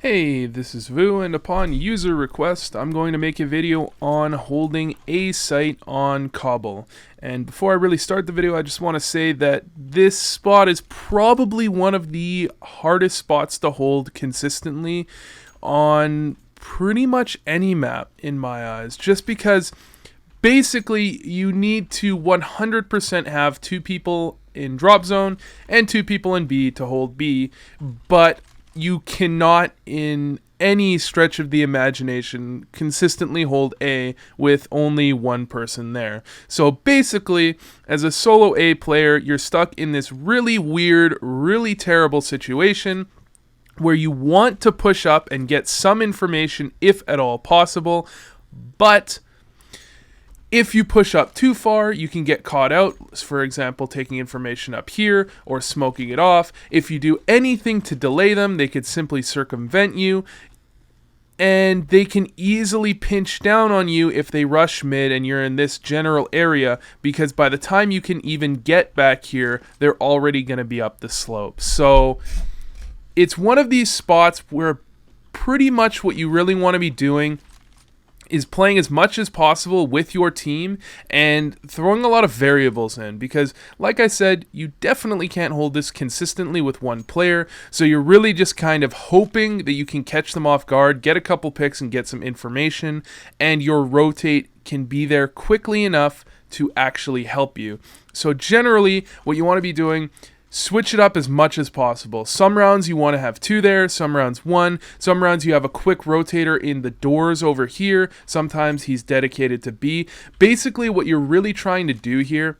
Hey, this is Vu, and upon user request, I'm going to make a video on holding a site on Cobble. And before I really start the video, I just want to say that this spot is probably one of the hardest spots to hold consistently on pretty much any map in my eyes, just because basically you need to 100% have two people in drop zone and two people in B to hold B, but you cannot in any stretch of the imagination consistently hold A with only one person there. So basically, as a solo A player, you're stuck in this really weird, really terrible situation where you want to push up and get some information if at all possible, but if you push up too far, you can get caught out, for example, taking information up here or smoking it off. If you do anything to delay them, they could simply circumvent you, and they can easily pinch down on you if they rush mid and you're in this general area, because by the time you can even get back here, they're already going to be up the slope. So it's one of these spots where pretty much what you really want to be doing is playing as much as possible with your team and throwing a lot of variables in, because like I said, you definitely can't hold this consistently with one player, so you're really just kind of hoping that you can catch them off guard, get a couple picks and get some information, and your rotate can be there quickly enough to actually help you. So generally what you want to be doing, switch it up as much as possible. Some rounds you want to have two there, some rounds one, some rounds you have a quick rotator in the doors over here, sometimes he's dedicated to B. Basically what you're really trying to do here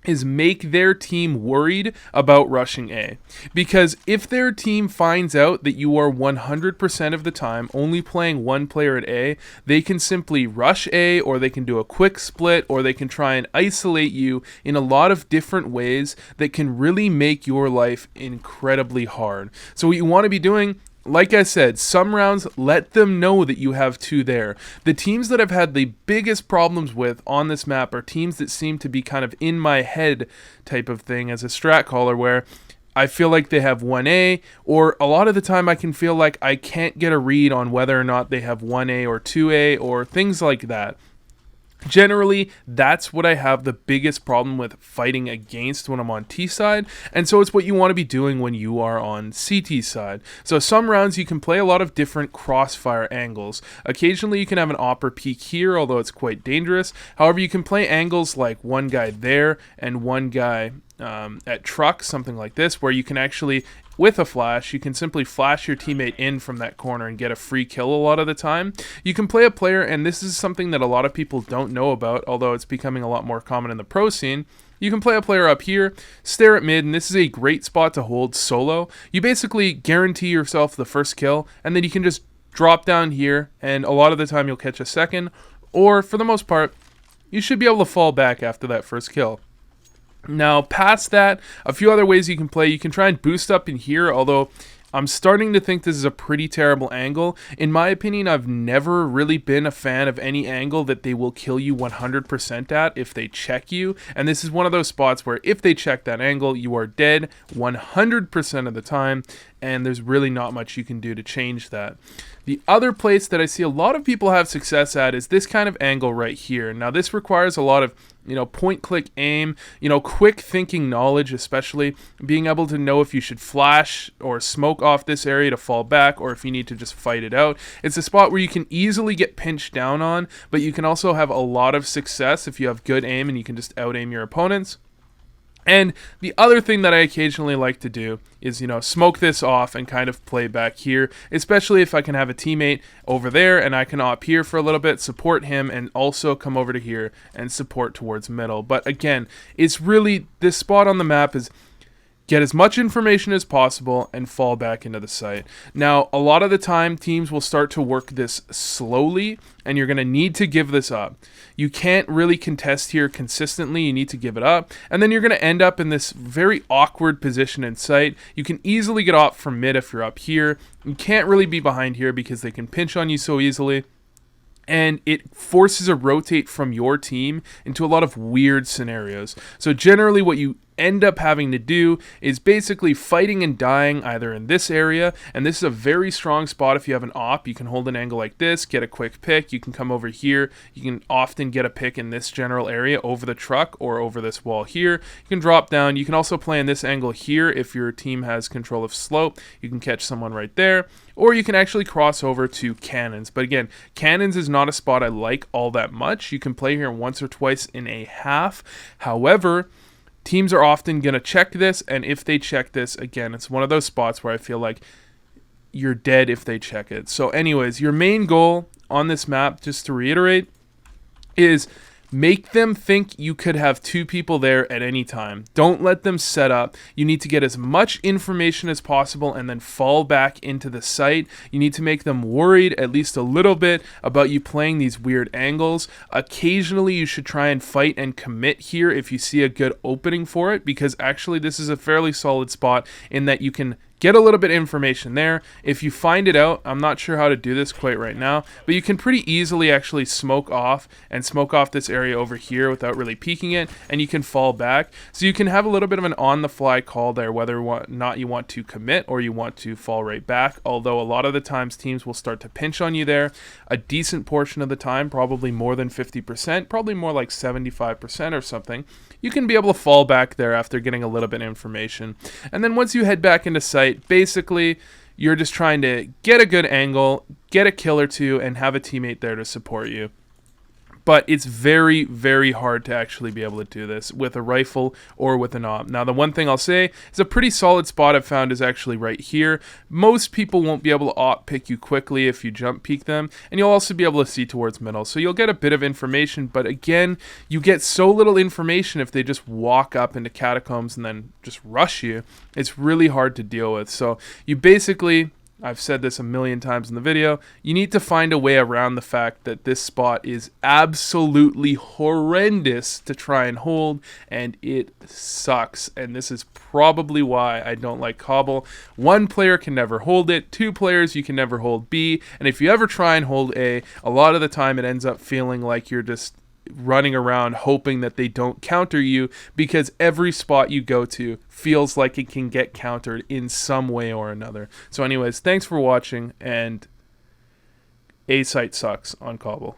is make their team worried about rushing A. Because if their team finds out that you are 100% of the time only playing one player at A, they can simply rush A, or they can do a quick split, or they can try and isolate you in a lot of different ways that can really make your life incredibly hard. So what you want to be doing, like I said, some rounds, let them know that you have two there. The teams that I've had the biggest problems with on this map are teams that seem to be kind of in my head type of thing as a strat caller, where I feel like they have 1A, or a lot of the time I can feel like I can't get a read on whether or not they have 1A or 2A or things like that. Generally, that's what I have the biggest problem with fighting against when I'm on T side, and so it's what you want to be doing when you are on CT side. So some rounds you can play a lot of different crossfire angles. Occasionally you can have an opper peek here, although it's quite dangerous. However, you can play angles like one guy there and one guy at truck, something like this, where you can actually, with a flash, you can simply flash your teammate in from that corner and get a free kill a lot of the time. You can play a player, and this is something that a lot of people don't know about, although it's becoming a lot more common in the pro scene. You can play a player up here, stare at mid, and this is a great spot to hold solo. You basically guarantee yourself the first kill, and then you can just drop down here, and a lot of the time you'll catch a second, or for the most part, you should be able to fall back after that first kill. Now, past that, a few other ways you can play. You can try and boost up in here, although I'm starting to think this is a pretty terrible angle. In my opinion, I've never really been a fan of any angle that they will kill you 100% at if they check you. And this is one of those spots where if they check that angle, you are dead 100% of the time, and there's really not much you can do to change that. The other place that I see a lot of people have success at is this kind of angle right here. Now, this requires a lot of point click aim, quick thinking knowledge, especially being able to know if you should flash or smoke off this area to fall back, or if you need to just fight it out. It's a spot where you can easily get pinched down on, but you can also have a lot of success if you have good aim and you can just out aim your opponents. And the other thing that I occasionally like to do is, smoke this off and kind of play back here, especially if I can have a teammate over there and I can op here for a little bit, support him, and also come over to here and support towards middle. But again, it's really, this spot on the map is get as much information as possible and fall back into the site. Now, a lot of the time, teams will start to work this slowly, and you're going to need to give this up. You can't really contest here consistently. You need to give it up, and then you're going to end up in this very awkward position in sight. You can easily get off from mid if you're up here. You can't really be behind here because they can pinch on you so easily. And it forces a rotate from your team into a lot of weird scenarios. So generally what you end up having to do is basically fighting and dying either in this area, and this is a very strong spot if you have an op. You can hold an angle like this, get a quick pick. You can come over here. You can often get a pick in this general area over the truck or over this wall here. You can drop down. You can also play in this angle here if your team has control of slope. You can catch someone right there, or you can actually cross over to cannons. But again, cannons is not a spot I like all that much. You can play here once or twice in a half. However, teams are often going to check this, and if they check this, again, it's one of those spots where I feel like you're dead if they check it. So anyways, your main goal on this map, just to reiterate, is make them think you could have two people there at any time. Don't let them set up. You need to get as much information as possible and then fall back into the site. You need to make them worried at least a little bit about you playing these weird angles. Occasionally you should try and fight and commit here if you see a good opening for it, because actually this is a fairly solid spot in that you can get a little bit of information there. If you find it out, I'm not sure how to do this quite right now, but you can pretty easily actually smoke off this area over here without really peeking it, and you can fall back. So you can have a little bit of an on-the-fly call there, whether or not you want to commit or you want to fall right back, although a lot of the times teams will start to pinch on you there. A decent portion of the time, probably more than 50%, probably more like 75% or something, you can be able to fall back there after getting a little bit of information. And then once you head back into sight, basically you're just trying to get a good angle, get a kill or two, and have a teammate there to support you. But it's very, very hard to actually be able to do this with a rifle or with an op. Now, the one thing I'll say is a pretty solid spot I've found is actually right here. Most people won't be able to op pick you quickly if you jump peek them, and you'll also be able to see towards middle. So you'll get a bit of information, but again, you get so little information if they just walk up into catacombs and then just rush you. It's really hard to deal with. So you basically, I've said this a million times in the video, you need to find a way around the fact that this spot is absolutely horrendous to try and hold, and it sucks. And this is probably why I don't like cobble. One player can never hold it. Two players, you can never hold B. And if you ever try and hold A, a lot of the time it ends up feeling like you're just running around hoping that they don't counter you, because every spot you go to feels like it can get countered in some way or another. So anyways, thanks for watching, and A site sucks on cobble.